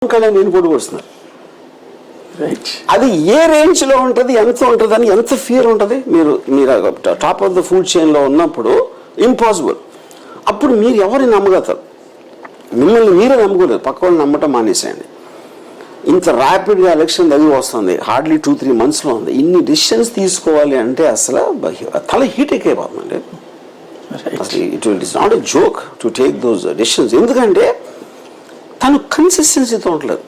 కళ్యాణ్ నేను పోటీ పడుతున్నారు. అది ఏ రేంజ్లో ఉంటుంది, ఎంత ఉంటుంది అని, ఎంత ఫియర్ ఉంటుంది. మీరు టాప్ ఆఫ్ ద ఫుడ్ చైన్లో ఉన్నప్పుడు ఇంపాసిబుల్. అప్పుడు మీరు ఎవరిని నమ్మగలుగుతారు? మిమ్మల్ని మీరే నమ్ముకోలేదు, పక్క వాళ్ళు నమ్మటం మానేసేయండి. ఇంత ర్యాపిడ్గా ఎలక్షన్ దగ్గర వస్తుంది, హార్డ్లీ 2-3 monthsలో ఉంది. ఇన్ని డిసిషన్స్ తీసుకోవాలి అంటే అసలు తల హీట్ ఎక్కిపోతుందండి. అసలు it's not a joke to take those decisions. ఎందుకంటే తను కన్సిస్టెన్సీతో ఉండలేదు.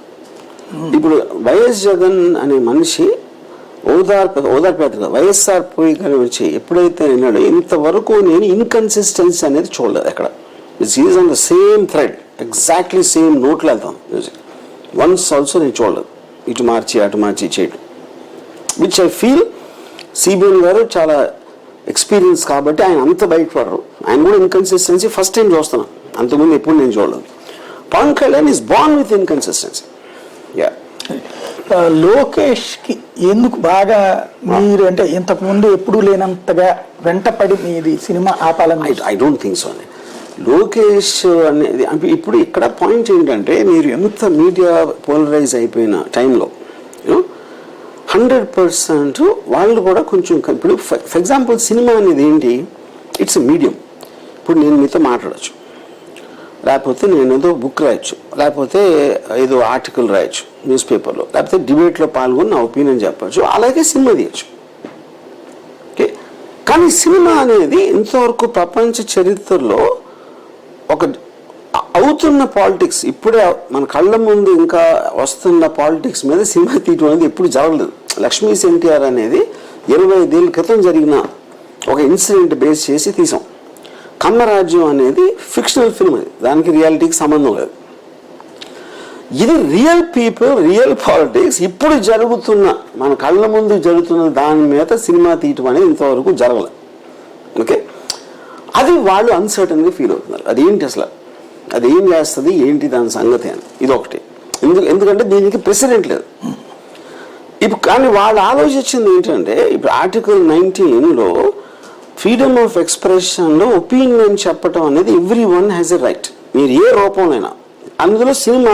ఇప్పుడు వైఎస్ జగన్ అనే మనిషి ఓదార్పేత వైఎస్ఆర్ పోయి కానీ వచ్చి ఎప్పుడైతే విన్నాడో ఇంతవరకు నేను ఇన్కన్సిస్టెన్సీ అనేది చూడలేదు ఎక్కడ. It's is on the same thread, exactly same నోట్లో వెళ్తాను మ్యూజిక్. వన్స్ ఆల్సో నేను చూడలేదు ఇటు మార్చి అటు మార్చి చేయడం. విచ్ ఐ ఫీల్ సిబిఎన్ గారు చాలా ఎక్స్పీరియన్స్ కాబట్టి ఆయన అంత బయటపడరు. ఆయన కూడా ఇన్కన్సిస్టెన్సీ ఫస్ట్ టైం చూస్తున్నాను, అంతకుముందు ఎప్పుడు నేను చూడలేదు. Pawan Kalyan is born with inconsistency. లోకేష్కి ఎందుకు బాగా మీరు అంటే ఇంతకుముందు ఎప్పుడు లేనంతగా వెంటపడి మీది సినిమా ఆపాలని? ఐ డోంట్ థింక్ సో అండి. లోకేష్ అనేది ఇప్పుడు ఇక్కడ పాయింట్ ఏంటంటే, మీరు ఎంత మీడియా పోలరైజ్ అయిపోయిన టైంలో 100% వాళ్ళు కూడా కొంచెం ఇప్పుడు ఫర్ ఎగ్జాంపుల్ సినిమా అనేది ఏంటి, ఇట్స్ ఎ మీడియం. ఇప్పుడు నేను మీతో మాట్లాడచ్చు, లేకపోతే నేను ఏదో బుక్ రాయొచ్చు, లేకపోతే ఏదో ఆర్టికల్ రాయొచ్చు న్యూస్ పేపర్లో, లేకపోతే డిబేట్లో పాల్గొని నా ఒపీనియన్ చెప్పచ్చు, అలాగే సినిమా తీయచ్చు. ఓకే, కానీ సినిమా అనేది ఇంతవరకు ప్రపంచ చరిత్రలో ఒక అవుతున్న పాలిటిక్స్, ఇప్పుడే మన కళ్ళ ముందు ఇంకా వస్తున్న పాలిటిక్స్ మీద సినిమా తీయటం అనేది ఎప్పుడు జరగలేదు. లక్ష్మీ ఎన్టీఆర్ అనేది 25 ఏళ్ళ క్రితం జరిగిన ఒక ఇన్సిడెంట్ బేస్ చేసి తీసాం. కమ్మరాజ్యం అనేది ఫిక్షనల్ ఫిల్మ్, అది దానికి రియాలిటీకి సంబంధం లేదు. ఇది రియల్ పీపుల్, రియల్ పాలిటిక్స్, ఇప్పుడు జరుగుతున్న మన కళ్ళ ముందు జరుగుతున్న దాని మీద సినిమా తీయటం అనేది ఇంతవరకు జరగలేదు. ఓకే, అది వాళ్ళు అన్సర్టన్గా ఫీల్ అవుతున్నారు. అదేంటి అసలు, అది ఏం చేస్తుంది ఏంటి దాని సంగతి అని. ఇది ఒకటి. ఎందుకంటే దీనికి ప్రెసిడెంట్ లేదు ఇప్పుడు. కానీ వాళ్ళు ఆలోచించింది ఏంటంటే, ఇప్పుడు ఆర్టికల్ 19లో ఫ్రీడమ్ ఆఫ్ ఎక్స్ప్రెషన్లో ఒపీనియన్ చెప్పడం అనేది every one has a right, మీరు ఏ రూపంలో అయినా. అందులో సినిమా